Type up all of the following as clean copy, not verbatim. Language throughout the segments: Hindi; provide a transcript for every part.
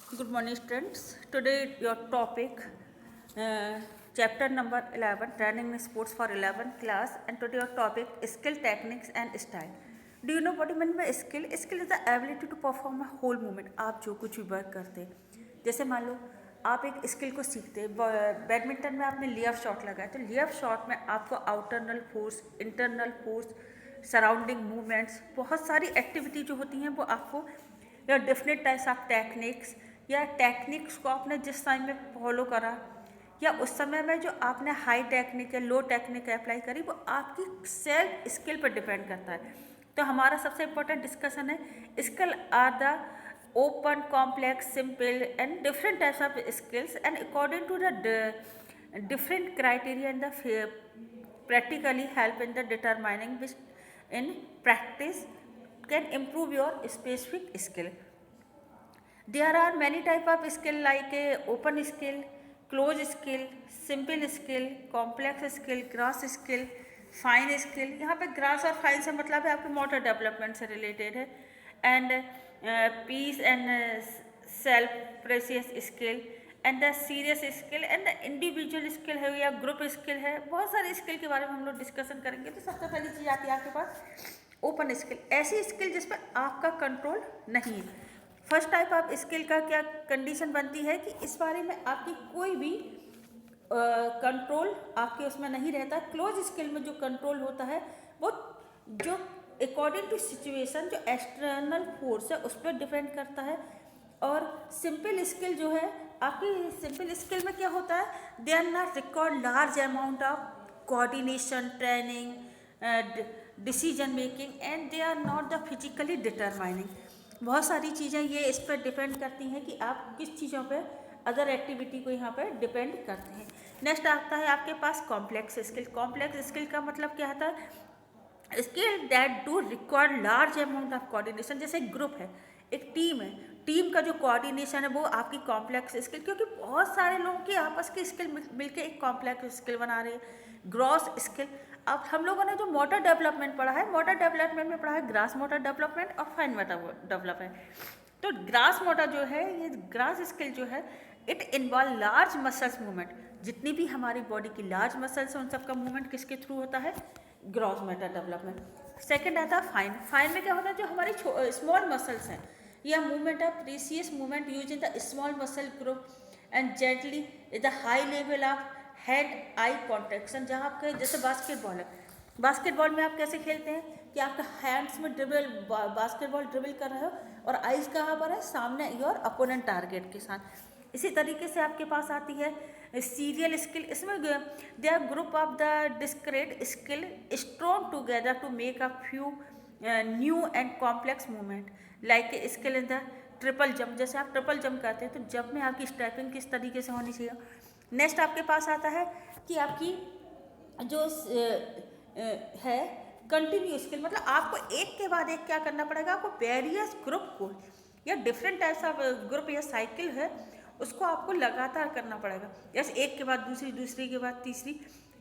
Good morning, students. Today, your topic, chapter number 11, Training in Sports for 11th class, and today your topic, skill, techniques and style. Do you know what you mean by skill? Skill is the ability to perform a whole movement. आप जो कुछ भी वर्क करते हैं, जैसे मान लो आप एक स्किल को सीखते हैं, बैडमिंटन में आपने लेअप शॉट लगाया, तो लेअप शॉट में आपको external force, internal force, surrounding movements, बहुत सारी एक्टिविटी जो होती हैं वो आपको, या डिफरेंट टाइप्स ऑफ टेक्निक्स, या टेक्निक्स को आपने जिस टाइम में फॉलो करा, या उस समय में जो आपने हाई टेक्निक या लो टेक्निक अप्लाई करी, वो आपकी सेल्फ स्किल पर डिपेंड करता है। तो हमारा सबसे इम्पोर्टेंट डिस्कशन है, skill are the open, complex, simple and different types of skills, and according to the different criteria and the practically help in the determining which in practice can improve your specific skill. There are many type of skill like open skill, close skill, simple skill, complex skill, gross skill, fine skill. यहाँ पे ग्रास और फाइन से मतलब है आपके मोटर डेवलपमेंट से रिलेटेड है, and peace and self precious skill and the serious skill and the individual skill है या ग्रुप स्किल है। बहुत सारे स्किल के बारे में हम लोग डिस्कशन करेंगे। तो सबसे पहली चीज़ आती है आपके पास ओपन स्किल, ऐसी स्किल जिस पर आपका कंट्रोल नहीं है। फर्स्ट टाइप ऑफ स्किल का क्या कंडीशन बनती है कि इस बारे में आपकी कोई भी कंट्रोल आपके उसमें नहीं रहता। क्लोज स्किल में जो कंट्रोल होता है वो जो अकॉर्डिंग टू सिचुएशन जो एक्सटर्नल फोर्स है उस पर डिपेंड करता है। और सिंपल स्किल जो है आपकी, सिंपल स्किल में क्या होता है, they are not record large amount of coordination, training, decision making and they are not the physically determining. बहुत सारी चीज़ें ये इस पर डिपेंड करती हैं कि आप किस चीज़ों पे, अदर एक्टिविटी को यहाँ पर डिपेंड करते हैं। नेक्स्ट आता है आपके पास कॉम्प्लेक्स स्किल। कॉम्प्लेक्स स्किल का मतलब क्या होता है, skill that do require large amount of coordination. जैसे एक ग्रुप है, एक टीम है, टीम का जो कोऑर्डिनेशन है वो आपकी कॉम्प्लेक्स स्किल, क्योंकि बहुत सारे लोगों की आपस की स्किल मिलकर एक कॉम्प्लेक्स स्किल बना रहे हैं। ग्रॉस स्किल, अब हम लोगों ने जो मोटर डेवलपमेंट पढ़ा है, मोटर डेवलपमेंट में पढ़ा है ग्रास मोटर डेवलपमेंट और फाइन मोटर डेवलपमेंट। तो ग्रास मोटर जो है, ये ग्रास स्किल जो है, it involve large muscles movement. जितनी भी हमारी बॉडी की लार्ज मसल्स हैं उन सबका मूवमेंट किसके थ्रू होता है, ग्रॉस मोटर डेवलपमेंट। सेकेंड आता है फाइन। फाइन में क्या होता है, जो हमारी स्मॉल मसल्स हैं, यह movement of precious movement use in the small muscle group and gently is the high level of head I contraction. जहाँ आपके जैसे बास्केटबॉल है, बास्केटबॉल में आप कैसे खेलते हैं कि आपका हैंड्स में ड्रिबल, बास्केटबॉल ड्रिबल कर रहे हो और आइज कहाँ पर है, सामने योर अपोनेंट टारगेट के साथ। इसी तरीके से आपके पास आती है सीरियल स्किल। इसमें they are group of the discrete skill strong together to make a few new and complex movement like skill in the triple jump. जैसे आप ट्रिपल जंप करते हैं तो जंप में आपकी स्टेपिंग किस तरीके से होनी चाहिए। नेक्स्ट आपके पास आता है कि आपकी जो है कंटिन्यू स्किल, मतलब आपको एक के बाद एक क्या करना पड़ेगा, आपको वेरियस ग्रुप को या डिफरेंट टाइप्स ऑफ ग्रुप या साइकिल है उसको आपको लगातार करना पड़ेगा। जैसे एक के बाद दूसरी, दूसरी के बाद तीसरी,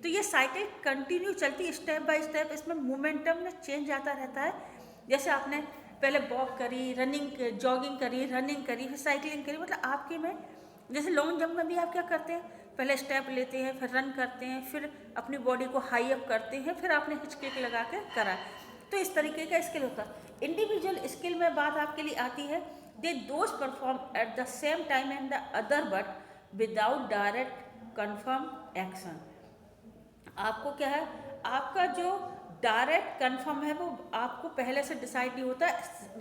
तो ये साइकिल कंटिन्यू चलती है स्टेप बाय स्टेप। इसमें मोमेंटम में चेंज आता रहता है। जैसे आपने पहले वॉक करी, रनिंग, जॉगिंग करी, रनिंग करी, फिर साइकिलिंग करी, मतलब आपके में जैसे लॉन्ग जंप में भी आप क्या करते हैं, पहले स्टेप लेते हैं, फिर रन करते हैं, फिर अपनी बॉडी को हाई अप करते हैं, फिर आपने हिचकिक लगा के करा। तो इस तरीके का स्किल होता है। इंडिविजुअल स्किल में बात आपके लिए आती है, they those perform at the same time and the other but without direct confirm action. आपको क्या है, आपका जो डायरेक्ट कन्फर्म है वो आपको पहले से डिसाइड नहीं होता,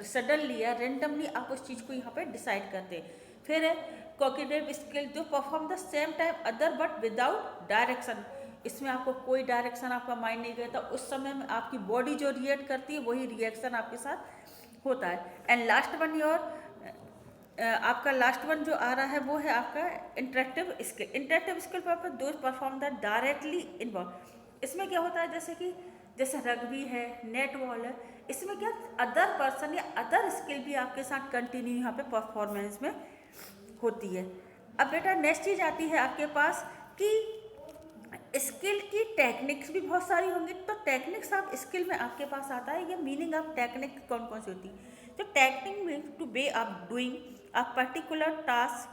सडनली या रेंडमली आप उस चीज़ को यहाँ पे डिसाइड करते हैं। फिर है कॉग्निटिव स्किल, जो perform the same time other but without direction. इसमें आपको कोई डायरेक्शन आपका माइंड नहीं करता, उस समय में आपकी बॉडी जो रिएक्ट करती है वही रिएक्शन आपके साथ होता है। एंड लास्ट वन योर आपका लास्ट वन जो आ रहा है वो है आपका इंटरेक्टिव स्किल। इंटरेक्टिव स्किल पर दो परफॉर्म द डायरेक्टली इन्वॉल्व। इसमें क्या होता है, जैसे रग्बी है, नेट बॉल है, इसमें क्या अदर पर्सन या अदर स्किल भी आपके साथ कंटिन्यू यहाँ पे परफॉर्मेंस में होती है। अब बेटा नेक्स्ट चीज़ आती है आपके पास कि स्किल की टेक्निक्स भी बहुत सारी होंगी। तो टेक्निक्स ऑफ स्किल में आपके पास आता है, ये मीनिंग ऑफ टेक्निक कौन कौन सी होती है। तो technique means two way of doing a particular task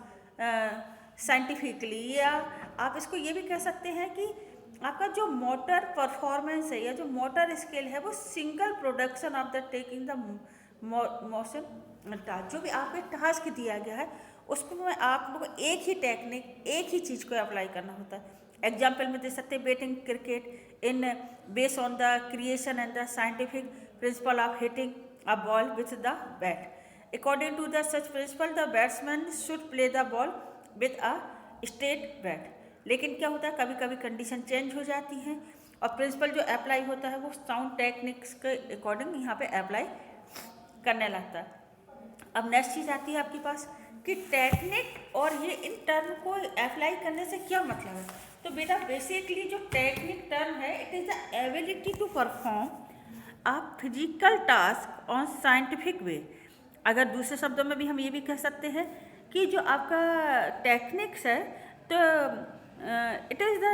scientifically, या आप इसको ये भी कह सकते हैं कि आपका जो मोटर परफॉर्मेंस है या जो मोटर स्किल है वो single production of the taking the motion task, जो भी आपको टास्क दिया गया है उसको में आप लोग एक ही टेक्निक, एक ही चीज़ को अप्लाई करना होता है। एग्जाम्पल में दे सकते हैं batting cricket in based on the creation and the scientific principle of hitting a ball with the bat. According to the such principle, the batsman should play the ball with a straight bat. लेकिन क्या होता है, कभी कभी कंडीशन चेंज हो जाती हैं और प्रिंसिपल जो अप्लाई होता है वो साउंड टेक्निक्स के अकॉर्डिंग यहाँ पे अप्लाई करने लगता है। अब नेक्स्ट चीज़ आती है आपके पास कि टेक्निक और ये इन टर्म को अप्लाई करने से क्या मतलब है। तो बेटा बेसिकली जो टेक्निक टर्म है, it is the ability to perform a physical task on scientific way. अगर दूसरे शब्दों में भी हम ये भी कह सकते हैं कि जो आपका टेक्निक्स है तो it is the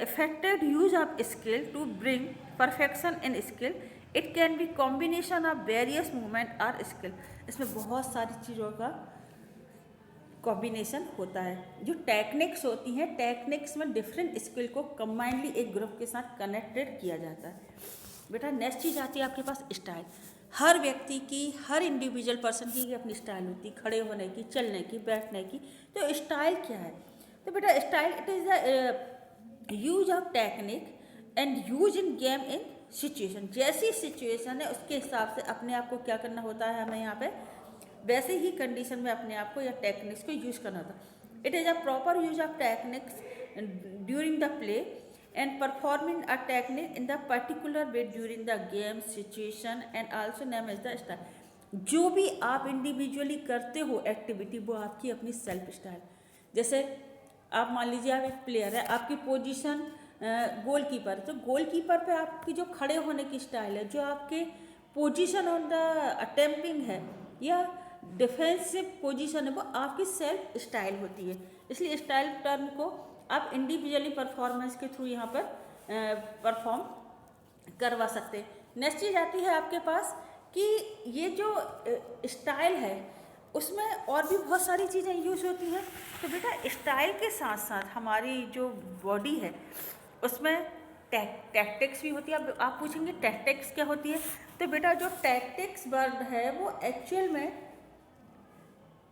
effective use of skill to bring perfection in skill. It can be combination of various movement और स्किल। इसमें बहुत सारी चीज़ों का कॉम्बिनेशन होता है। जो टेक्निक्स होती हैं, टेक्निक्स में डिफरेंट स्किल को कंबाइंडली एक ग्रुप के साथ कनेक्टेड किया जाता है। बेटा नेक्स्ट चीज़ आती है आपके पास स्टाइल। हर व्यक्ति की, हर इंडिविजुअल पर्सन की अपनी स्टाइल होती है, खड़े होने की, चलने की, बैठने की। तो स्टाइल क्या है? तो बेटा style it is the use of technique and use in game in situation. जैसी सिचुएशन है उसके हिसाब से अपने आप को क्या करना होता है, हमें यहाँ पे वैसे ही कंडीशन में अपने आप को या टेक्निक्स को यूज करना होता है। It is a proper use of techniques during the play and performing a technique in the particular way during the game situation and also named as the style। जो भी आप इंडिविजुअली करते हो एक्टिविटी वो आपकी अपनी सेल्फ स्टाइल। जैसे आप मान लीजिए आप एक प्लेयर है, आपकी पोजीशन गोलकीपर, तो गोलकीपर पे आपकी जो खड़े होने की स्टाइल है, जो आपके पोजीशन ऑन द अटेम्पिंग है या डिफेंसिव पोजीशन है, वो आपकी सेल्फ स्टाइल होती है। इसलिए स्टाइल टर्म को आप इंडिविजुअली परफॉर्मेंस के थ्रू यहाँ पर परफॉर्म करवा सकते हैं। नेक्स्ट चीज़ आती है आपके पास कि ये जो स्टाइल है उसमें और भी बहुत सारी चीज़ें यूज होती हैं। तो बेटा स्टाइल के साथ साथ हमारी जो बॉडी है उसमें टैक्टिक्स भी होती है। अब आप पूछेंगे टैक्टिक्स क्या होती है? तो बेटा जो टैक्टिक्स वर्ड है वो एक्चुअल में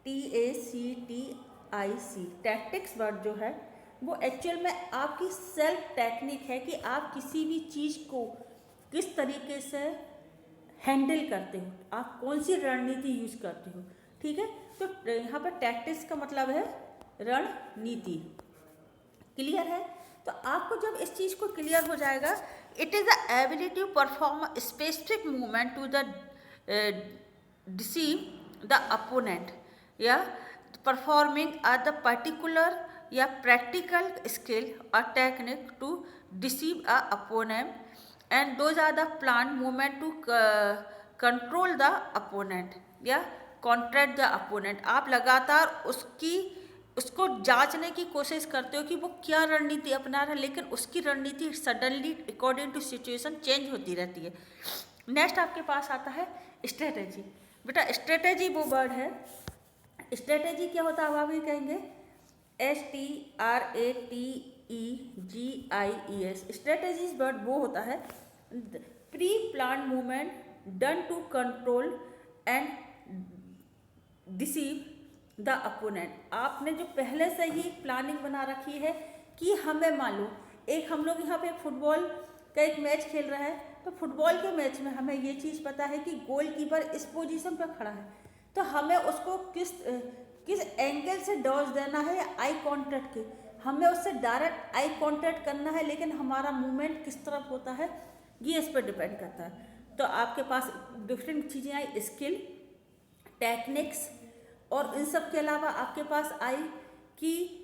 TACTIC, टैक्टिक्स वर्ड जो है वो एक्चुअल में आपकी सेल्फ टेक्निक है कि आप किसी भी चीज़ को किस तरीके से हैंडल करते हो, आप कौन सी रणनीति यूज करते हो। ठीक है, तो यहाँ पर टैक्टिक्स का मतलब है रणनीति। क्लियर है? तो आपको जब इस चीज़ को क्लियर हो जाएगा, it is the ability to perform a specific movement to the deceive the opponent या परफॉर्मिंग द पर्टिकुलर या प्रैक्टिकल स्किल और technique to deceive a opponent and those are the plan movement to control the opponent या कॉन्ट्रैक्ट द अपोनेंट। आप लगातार उसको जांचने की कोशिश करते हो कि वो क्या रणनीति अपना रहा है, लेकिन उसकी रणनीति suddenly according to situation change होती रहती है। नेक्स्ट आपके पास आता है स्ट्रेटेजी। बेटा स्ट्रेटेजी वो वर्ड है, स्ट्रेटेजी क्या होता है आप भी कहेंगे STRATEGIES। स्ट्रेटेजीज वर्ड वो होता है pre plan movement done to control and deceive the opponent. आपने जो पहले से ही प्लानिंग बना रखी है कि हमें मान लो एक हम लोग यहाँ पे फुटबॉल का एक मैच खेल रहा है, तो फुटबॉल के मैच में हमें ये चीज़ पता है कि गोलकीपर इस पोजीशन पर खड़ा है, तो हमें उसको किस एंगल से डॉज देना है या आई कांटेक्ट के, हमें उससे डायरेक्ट आई कांटेक्ट करना है, लेकिन हमारा मूवमेंट किस तरफ होता है ये इस पर डिपेंड करता है। तो आपके पास डिफरेंट चीज़ें आई, स्किल, टेक्निक्स, और इन सब के अलावा आपके पास आई कि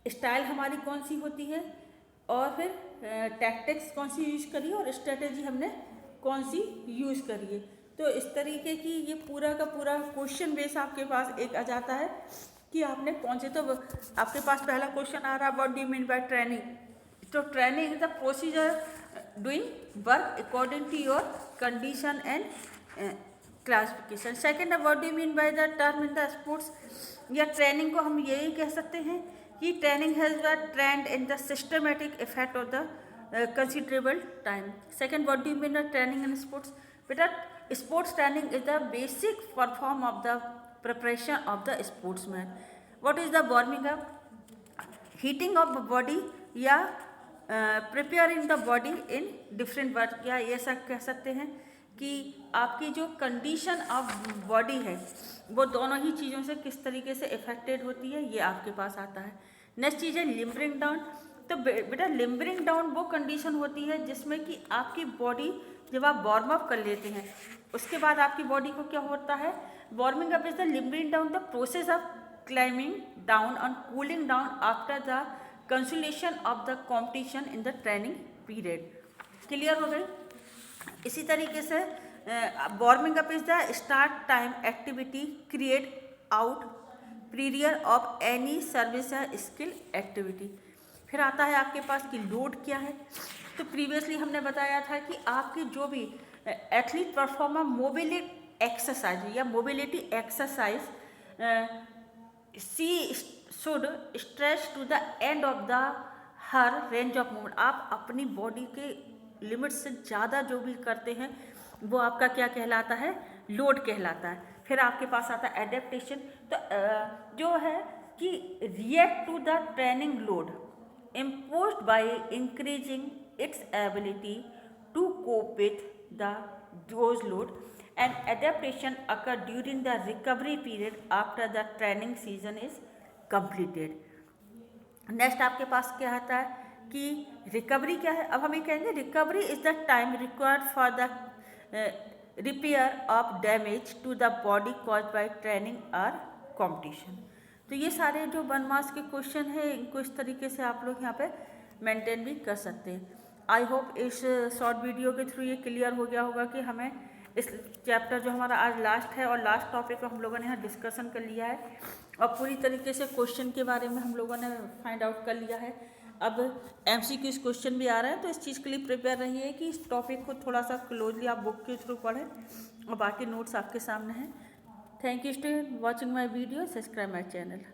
स्टाइल हमारी कौन सी होती है, और फिर टैक्टिक्स कौन सी यूज करिए, और स्ट्रेटेजी हमने कौन सी यूज करिए। तो इस तरीके की ये पूरा का पूरा क्वेश्चन बेस आपके पास एक आ जाता है कि आपने कौन से। तो आपके पास पहला क्वेश्चन आ रहा है, what do you mean by training. तो training is the procedure doing work according to your condition and classification. Second, what do you mean by the term in the sports, या ट्रेनिंग को हम यही कह सकते हैं कि training has the trend in the systematic effect of the considerable time. Second, what do you mean the training in sports, बेटा sports training is the basic perform of the preparation of the sportsman. What is the warming up, heating of body या preparing the body in different word, या ऐसा कह सकते हैं कि आपकी जो कंडीशन ऑफ बॉडी है वो दोनों ही चीज़ों से किस तरीके से इफेक्टेड होती है, ये आपके पास आता है। नेक्स्ट चीज़ है लिम्बरिंग डाउन। तो बेटा लिम्बरिंग डाउन वो कंडीशन होती है जिसमें कि आपकी बॉडी जब आप वार्म अप कर लेते हैं उसके बाद आपकी बॉडी को क्या होता है, warming up is the limbering down, the process of climbing down and cooling down after the conclusion of the competition in the training period. Clear हो गई। इसी तरीके से warming up is the start time activity create out period of any service या स्किल एक्टिविटी। फिर आता है आपके पास कि लोड क्या है। तो प्रीवियसली हमने बताया था कि आपकी जो भी एथलीट परफॉर्मर मोबिलिटी एक्सरसाइज या mobility exercise she should stretch to the end of the her range of movement. आप अपनी बॉडी के लिमिट से ज़्यादा जो भी करते हैं वो आपका क्या कहलाता है, लोड कहलाता है। फिर आपके पास आता है एडेप्टेशन। तो जो है कि react to the training load imposed by increasing its ability to cope with those load, and adaptation occur during the recovery period after the training season is completed. Next आपके पास क्या आता है कि रिकवरी क्या है। अब हम ये कहेंगे recovery is the time required for the repair of damage to the body cause by training और कॉम्पिटिशन। तो ये सारे जो 1 मार्क्स के क्वेश्चन है इनको इस तरीके से आप लोग यहाँ पे मेंटेन भी कर सकते हैं। आई होप इस शॉर्ट वीडियो के थ्रू ये क्लियर हो गया होगा कि हमें इस चैप्टर जो हमारा आज लास्ट है और लास्ट टॉपिक को हम लोगों ने यहाँ डिस्कशन कर लिया है और पूरी तरीके से क्वेश्चन के बारे में हम लोगों ने फाइंड आउट कर लिया है। अब MCQ क्वेश्चन भी आ रहे हैं तो इस चीज़ के लिए प्रिपेयर रहिए कि इस टॉपिक को थोड़ा सा क्लोजली आप बुक के थ्रू पढ़ें और बाकी नोट्स आपके सामने हैं। Thank you students watching my video. Subscribe my channel.